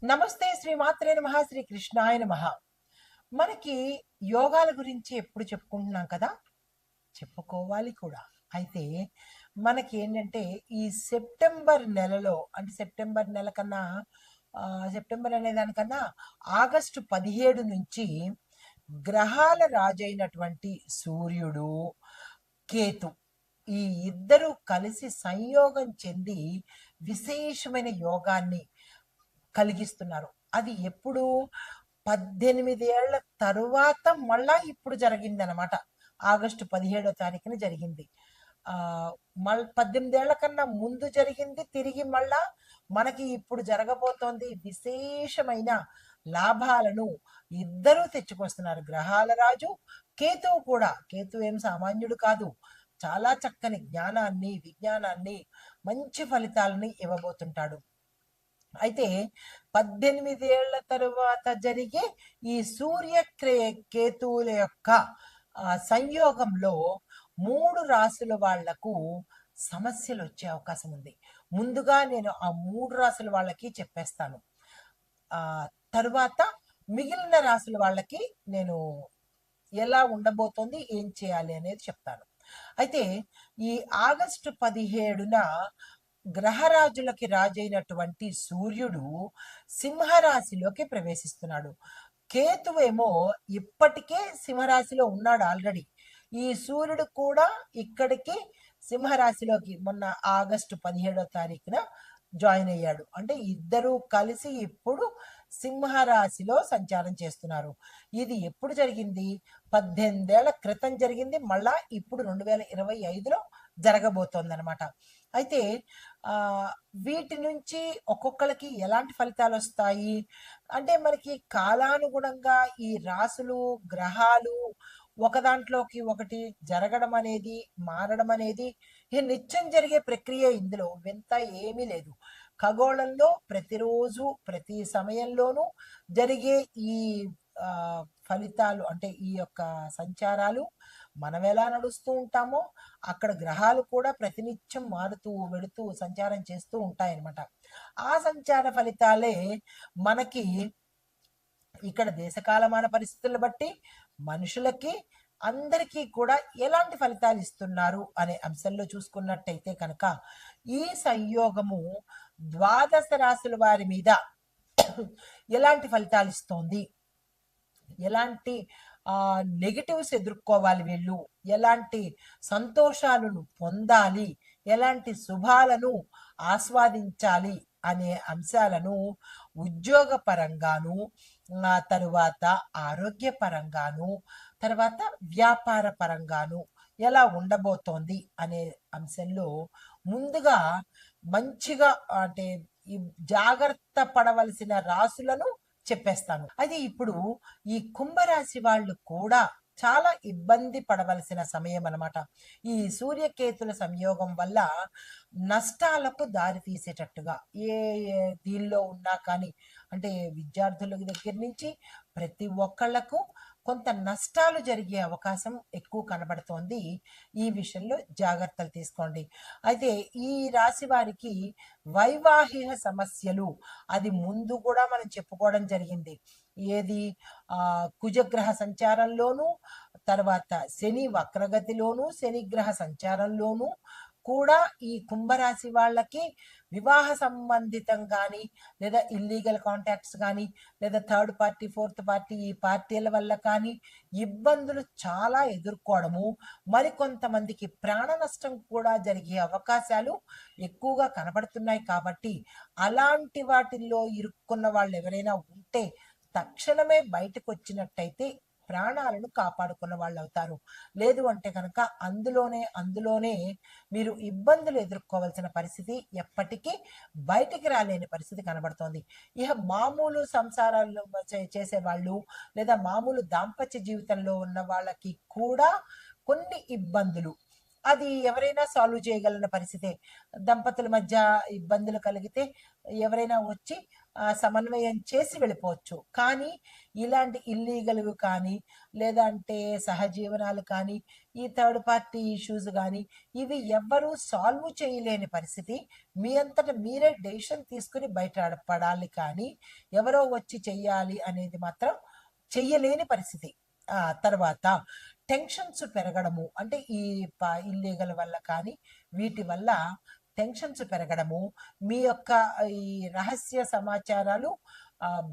నమస్తే శ్రీ మాత్రే నమః శ్రీ కృష్ణాయ నమః. మనకి యోగాల గురించి ఎప్పుడు చెప్పుకుంటున్నాం కదా, చెప్పుకోవాలి కూడా. అయితే మనకి ఏంటంటే ఈ సెప్టెంబర్ నెలలో, అంటే సెప్టెంబర్ నెల కన్నా సెప్టెంబర్ అనే దానికన్నా ఆగస్టు 17 నుంచి గ్రహాల రాజైనటువంటి సూర్యుడు, కేతు, ఈ ఇద్దరు కలిసి సంయోగం చెంది విశేషమైన యోగాన్ని కలిగిస్తున్నారు. అది ఎప్పుడు? 18 ఏళ్ల తరువాత మళ్ళా ఇప్పుడు జరిగిందనమాట. ఆగస్టు 17వ తారీఖున జరిగింది. మళ్ళీ 18 ఏళ్ల కన్నా ముందు జరిగింది, తిరిగి మళ్ళా మనకి ఇప్పుడు జరగబోతోంది. విశేషమైన లాభాలను ఇద్దరూ తెచ్చుకొస్తున్నారు. గ్రహాల రాజు కేతువు కూడా. కేతువు ఏం సామాన్యుడు కాదు. చాలా చక్కని జ్ఞానాన్ని, విజ్ఞానాన్ని, మంచి ఫలితాలని ఇవ్వబోతుంటాడు. అయితే 18 ఏళ్ల తరువాత జరిగే ఈ కేతువుల యొక్క సంయోగంలో 3 రాసుల వాళ్లకు సమస్యలు వచ్చే అవకాశం ఉంది. ముందుగా నేను ఆ 3 రాసుల వాళ్ళకి చెప్పేస్తాను. తరువాత మిగిలిన రాసుల వాళ్ళకి నేను ఎలా ఉండబోతోంది, ఏం చేయాలి అనేది చెప్తాను. అయితే ఈ ఆగస్టు 17న గ్రహరాజులకి రాజైనటువంటి సూర్యుడు సింహరాశిలోకి ప్రవేశిస్తున్నాడు. కేతువేమో ఇప్పటికే సింహరాశిలో ఉన్నాడు ఆల్రెడీ. ఈ సూర్యుడు కూడా ఇక్కడికి సింహరాశిలోకి మొన్న ఆగస్టు 17వ తారీఖున జాయిన్ అయ్యాడు. అంటే ఇద్దరూ కలిసి ఇప్పుడు సింహరాశిలో సంచారం చేస్తున్నారు. ఇది ఎప్పుడు జరిగింది? 18 ఏళ్ల క్రితం జరిగింది. మళ్ళా ఇప్పుడు 2025లో జరగబోతోంది అనమాట. అయితే వీటి నుంచి ఒక్కొక్కరికి ఎలాంటి ఫలితాలు వస్తాయి అంటే, మనకి కాలానుగుణంగా ఈ రాసులు, గ్రహాలు ఒకదాంట్లోకి ఒకటి జరగడం అనేది, మారడం అనేది నిత్యం జరిగే ప్రక్రియ. ఇందులో వింత ఏమీ లేదు. ఖగోళంలో ప్రతిరోజు, ప్రతి సమయంలోనూ జరిగే ఈ ఫలితాలు, అంటే ఈ యొక్క సంచారాలు మనం ఎలా నడుస్తూ ఉంటామో అక్కడ గ్రహాలు కూడా ప్రతినిత్యం మారుతూ వెళుతూ సంచారం చేస్తూ ఉంటాయన్నమాట. ఆ సంచార ఫలితాలే మనకి ఇక్కడ దేశకాలమాన పరిస్థితులను బట్టి మనుషులకి అందరికీ కూడా ఎలాంటి ఫలితాలు ఇస్తున్నారు అనే అంశంలో చూసుకున్నట్టయితే కనుక, ఈ సంయోగము 12 రాశుల వారి మీద ఎలాంటి ఫలితాలు ఇస్తోంది, ఎలాంటి నెగిటివ్స్ ఎదుర్కోవాలి వీళ్ళు, ఎలాంటి సంతోషాలను పొందాలి, ఎలాంటి శుభాలను ఆస్వాదించాలి అనే అంశాలను ఉద్యోగపరంగాను, తరువాత ఆరోగ్యపరంగాను, తర్వాత వ్యాపార పరంగాను ఎలా ఉండబోతోంది అనే అంశంలో ముందుగా మంచిగా, అంటే ఈ జాగ్రత్త పడవలసిన రాసులను చెప్పేస్తాను. అయితే ఇప్పుడు ఈ కుంభరాశి వాళ్ళు కూడా చాలా ఇబ్బంది పడవలసిన సమయం అన్నమాట. ఈ సూర్యకేతుల సంయోగం వల్ల నష్టాలకు దారి తీసేటట్టుగా ఏ దీనిలో ఉన్నా కానీ, అంటే విద్యార్థుల దగ్గర నుంచి ప్రతి ఒక్కళ్లకు కొంత నష్టాలు జరిగే అవకాశం ఎక్కువ కనబడుతోంది. ఈ విషయంలో జాగ్రత్తలు తీసుకోండి. అయితే ఈ రాశి వారికి వైవాహిక సమస్యలు, అది ముందు కూడా మనం చెప్పుకోవడం జరిగింది. ఏది? కుజగ్రహ సంచారంలోను, తర్వాత శని వక్రగతిలోను, శనిగ్రహ సంచారంలోను కూడా ఈ కుంభరాశి వాళ్ళకి వివాహ సంబంధితం కానీ, లేదా ఇల్లీగల్ కాంటాక్ట్స్ కానీ, లేదా థర్డ్ పార్టీ, ఫోర్త్ పార్టీ, ఈ పార్టీల వల్ల కానీ ఇబ్బందులు చాలా ఎదుర్కోవడము, మరికొంతమందికి ప్రాణ నష్టం కూడా జరిగే అవకాశాలు ఎక్కువగా కనబడుతున్నాయి. కాబట్టి అలాంటి వాటిల్లో ఇరుక్కున్న వాళ్ళు ఎవరైనా ఉంటే తక్షణమే బయటకు వచ్చినట్టయితే ప్రాణాలను కాపాడుకున్న వాళ్ళు అవుతారు. లేదు అంటే కనుక అందులోనే మీరు ఇబ్బందులు ఎదుర్కోవాల్సిన పరిస్థితి, ఎప్పటికీ బయటికి రాలేని పరిస్థితి కనబడుతోంది. ఇక మామూలు సంసారాలు చేసేవాళ్ళు, లేదా మామూలు దాంపత్య జీవితంలో ఉన్న వాళ్ళకి కూడా కొన్ని ఇబ్బందులు, అది ఎవరైనా సాల్వ్ చేయగలిగిన పరిస్థితే. దంపతుల మధ్య ఇబ్బందులు కలిగితే ఎవరైనా వచ్చి సమన్వయం చేసి వెళ్ళిపోవచ్చు. కానీ ఇలాంటి ఇల్లీగల్‌వి కానీ, లేదంటే సహజీవనాలు కానీ, ఈ థర్డ్ పార్టీ ఇష్యూస్ గానీ, ఇవి ఎవ్వరూ సాల్వ్ చేయలేని పరిస్థితి. మీ అంతట మీరే డెసిషన్ తీసుకొని బయట పడాలి కానీ, ఎవరో వచ్చి చెయ్యాలి అనేది మాత్రం చెయ్యలేని పరిస్థితి. తర్వాత టెన్షన్స్ పెరగడము. అంటే ఈ ఇల్లీగల్ వల్ల కానీ, వీటి వల్ల టెన్షన్స్ పెరగడము, మీ యొక్క ఈ రహస్య సమాచారాలు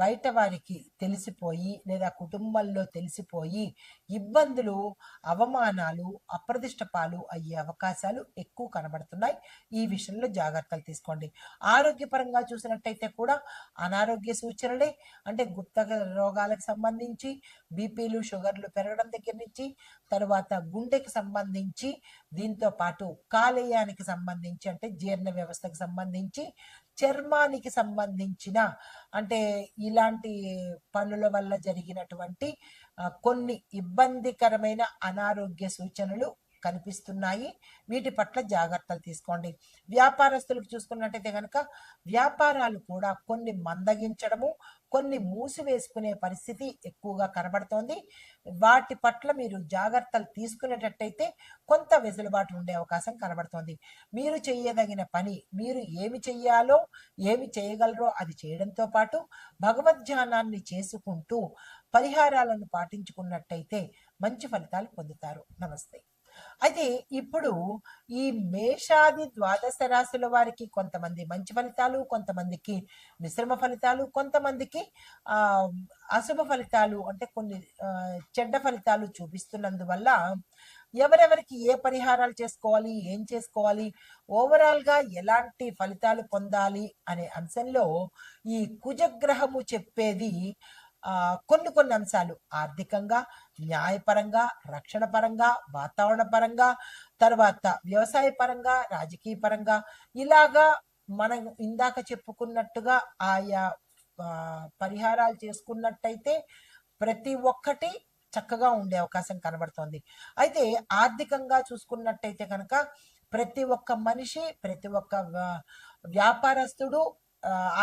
బయట వారికి తెలిసిపోయి, లేదా కుటుంబంలో తెలిసిపోయి ఇబ్బందులు, అవమానాలు, అప్రదిష్ట పాలు అయ్యే అవకాశాలు ఎక్కువ కనబడుతున్నాయి. ఈ విషయంలో జాగ్రత్తలు తీసుకోండి. ఆరోగ్యపరంగా చూసినట్టయితే కూడా అనారోగ్య సూచనలే. అంటే గుప్త రోగాలకు సంబంధించి బీపీలు, షుగర్లు పెరగడం దగ్గర నుంచి, తర్వాత గుండెకి సంబంధించి, దీంతో పాటు కాలేయానికి సంబంధించి అంటే జీర్ణ వ్యవస్థకు సంబంధించి, చర్మానికి సంబంధించిన అంటే ఇలాంటి పనుల వల్ల జరిగినటువంటి కొన్ని ఇబ్బందికరమైన అనారోగ్య సూచనలు కనిపిస్తున్నాయి. వీటి పట్ల జాగ్రత్తలు తీసుకోండి. వ్యాపారస్తులకు చూసుకున్నట్టయితే కనుక వ్యాపారాలు కూడా కొన్ని మందగించడము, కొన్ని మూసివేసుకునే పరిస్థితి ఎక్కువగా కనబడుతోంది. వాటి పట్ల మీరు జాగ్రత్తలు తీసుకునేటట్టయితే కొంత వెసులుబాటు ఉండే అవకాశం కనబడుతోంది. మీరు చేయదగిన పని, మీరు ఏమి చెయ్యాలో, ఏమి చేయగలరో అది చేయడంతో పాటు భగవద్ధ్యానాన్ని చేసుకుంటూ పరిహారాలను పాటించుకున్నట్టయితే మంచి ఫలితాలు పొందుతారు. నమస్తే. అయితే ఇప్పుడు ఈ మేషాది ద్వాదశ రాశుల వారికి కొంతమంది మంచి ఫలితాలు, కొంతమందికి మిశ్రమ ఫలితాలు, కొంతమందికి అశుభ ఫలితాలు అంటే కొన్ని చెడ్డ ఫలితాలు చూపిస్తున్నందువల్ల ఎవరెవరికి ఏ పరిహారాలు చేసుకోవాలి, ఏం చేసుకోవాలి, ఓవరాల్గా ఎలాంటి ఫలితాలు పొందాలి అనే అంశంలో ఈ కుజగ్రహము చెప్పేది కొన్ని అంశాలు ఆర్థికంగా, న్యాయపరంగా, రక్షణ పరంగా, వాతావరణ పరంగా, తర్వాత వ్యవసాయ పరంగా, రాజకీయ పరంగా, ఇలాగా మనం ఇందాక చెప్పుకున్నట్టుగా ఆయా పరిహారాలు చేసుకున్నట్టయితే ప్రతి ఒక్కటి చక్కగా ఉండే అవకాశం కనబడుతోంది. అయితే ఆర్థికంగా చూసుకున్నట్టయితే కనుక ప్రతి ఒక్క మనిషి, ప్రతి ఒక్క వ్యాపారస్తుడు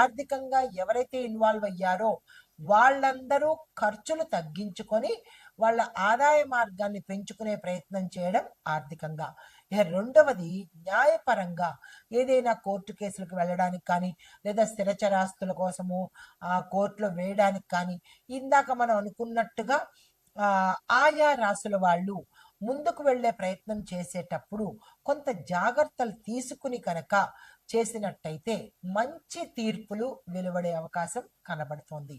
ఆర్థికంగా ఎవరైతే ఇన్వాల్వ్ అయ్యారో వాళ్ళందరూ ఖర్చులు తగ్గించుకొని వాళ్ళ ఆదాయ మార్గాన్ని పెంచుకునే ప్రయత్నం చేయడం ఆర్థికంగా. ఇక రెండవది న్యాయపరంగా ఏదైనా కోర్టు కేసులకు వెళ్ళడానికి కానీ, లేదా స్థిరచరాస్తుల కోసము కోర్టులో వేయడానికి కానీ, ఇందాక మనం అనుకున్నట్టుగా ఆయా రాసుల వాళ్ళు ముందుకు వెళ్ళే ప్రయత్నం చేసేటప్పుడు కొంత జాగ్రత్తలు తీసుకుని కనుక చేసినట్టయితే మంచి తీర్పులు వెలువడే అవకాశం కనబడుతోంది.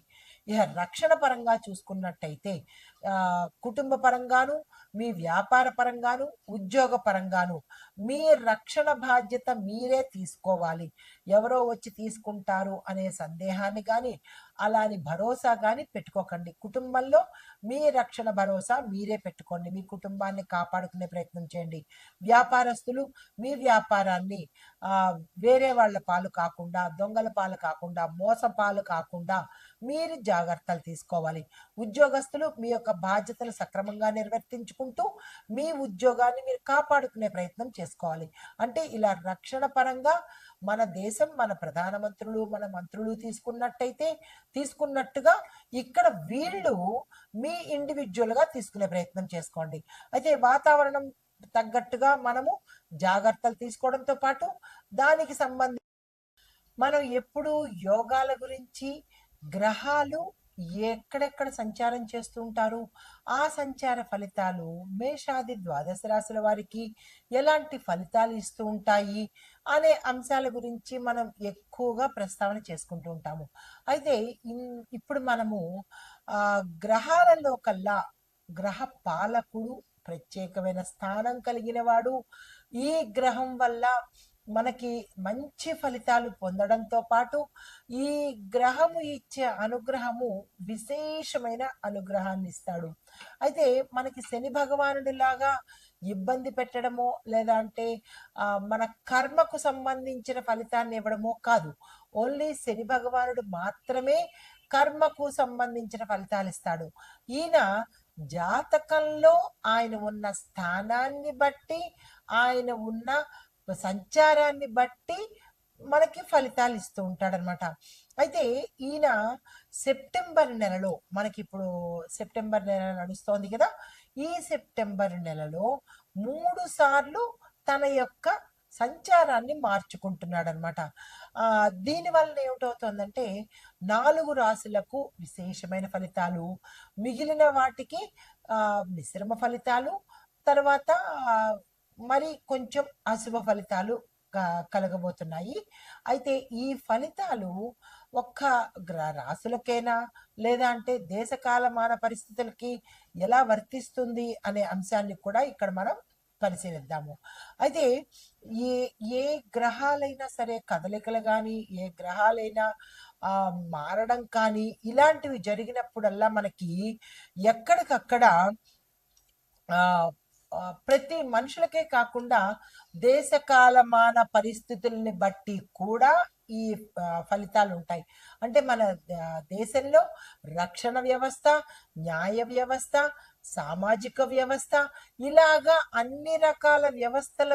ఇక రక్షణ పరంగా చూసుకున్నట్టయితే కుటుంబ పరంగాను, మీ వ్యాపార పరంగాను, ఉద్యోగ పరంగాను మీ రక్షణ బాధ్యత మీరే తీసుకోవాలి. ఎవరో వచ్చి తీసుకుంటారు అనే సందేహాన్ని కానీ, అలాని భరోసా కానీ పెట్టుకోకండి. కుటుంబంలో మీ రక్షణ భరోసా మీరే పెట్టుకోండి. మీ కుటుంబాన్ని కాపాడుకునే ప్రయత్నం చేయండి. వ్యాపారస్తులు మీ వ్యాపారాన్ని వేరే వాళ్ళ పాలు కాకుండా, దొంగల పాలు కాకుండా, మోస పాలు కాకుండా మీరు జాగ్రత్తలు తీసుకోవాలి. ఉద్యోగస్తులు మీ యొక్క బాధ్యతలు సక్రమంగా నిర్వర్తించుకుంటూ మీ ఉద్యోగాన్ని మీరు కాపాడుకునే ప్రయత్నం చేసుకోవాలి. అంటే ఇలా రక్షణ పరంగా మన దేశం, మన ప్రధానమంత్రులు, మన మంత్రులు తీసుకున్నట్టుగా ఇక్కడ వీళ్ళు మీ ఇండివిజువల్గా తీసుకునే ప్రయత్నం చేసుకోండి. అయితే వాతావరణం తగ్గట్టుగా మనము జాగ్రత్తలు తీసుకోవడంతో పాటు దానికి సంబంధించి మనం ఎప్పుడు యోగాల గురించి గ్రహాలు ఎక్కడెక్కడ సంచారం చేస్తూ ఉంటారు, ఆ సంచార ఫలితాలు మేషాది ద్వాదశ రాశుల వారికి ఎలాంటి ఫలితాలు ఇస్తూ ఉంటాయి అనే అంశాల గురించి మనం ఎక్కువగా ప్రస్తావన చేసుకుంటూ ఉంటాము. అయితే ఇప్పుడు మనము గ్రహాలలో కల్లా గ్రహ పాలకుడు ప్రత్యేకమైన స్థానం కలిగిన వాడు. ఈ గ్రహం వల్ల మనకి మంచి ఫలితాలు పొందడంతో పాటు ఈ గ్రహము ఇచ్చే అనుగ్రహము విశేషమైన అనుగ్రహాన్ని ఇస్తాడు. అయితే మనకి శని భగవానుడి లాగా ఇబ్బంది పెట్టడమో లేదా అంటే మన కర్మకు సంబంధించిన ఫలితాన్ని ఇవ్వడమో కాదు. ఓన్లీ శని భగవానుడు మాత్రమే కర్మకు సంబంధించిన ఫలితాలు ఇస్తాడు. ఈయన జాతకంలో ఆయన ఉన్న స్థానాన్ని బట్టి, ఆయన ఉన్న సంచారాన్ని బట్టి మనకి ఫలితాలు ఇస్తూ ఉంటాడనమాట. అయితే ఈయన సెప్టెంబర్ నెలలో, మనకిప్పుడు సెప్టెంబర్ నెల నడుస్తోంది కదా! ఈ సెప్టెంబర్ నెలలో 3 సార్లు తన యొక్క సంచారాన్ని మార్చుకుంటున్నాడనమాట. దీనివలన ఏమిటవుతోందంటే 4 రాశులకు విశేషమైన ఫలితాలు, మిగిలిన వాటికి మిశ్రమ ఫలితాలు, తర్వాత మరి కొంచెం అశుభ ఫలితాలు కలగబోతున్నాయి. అయితే ఈ ఫలితాలు ఒక్క రాసులకేనా, లేదా అంటే దేశ కాలమాన పరిస్థితులకి ఎలా వర్తిస్తుంది అనే అంశాన్ని కూడా ఇక్కడ మనం పరిశీలిద్దాము. అయితే ఏ ఏ గ్రహాలైనా సరే కదలికలు కానీ, ఏ గ్రహాలైనా మారడం కానీ, ఇలాంటివి జరిగినప్పుడల్లా మనకి ఎక్కడికక్కడ ప్రతి మనుషులకే కాకుండా దేశ కాలమాన పరిస్థితుల్ని బట్టి కూడా ఈ ఫలితాలు ఉంటాయి. అంటే మన దేశంలో రక్షణ వ్యవస్థ, న్యాయ వ్యవస్థ, సామాజిక వ్యవస్థ, ఇలాగా అన్ని రకాల వ్యవస్థల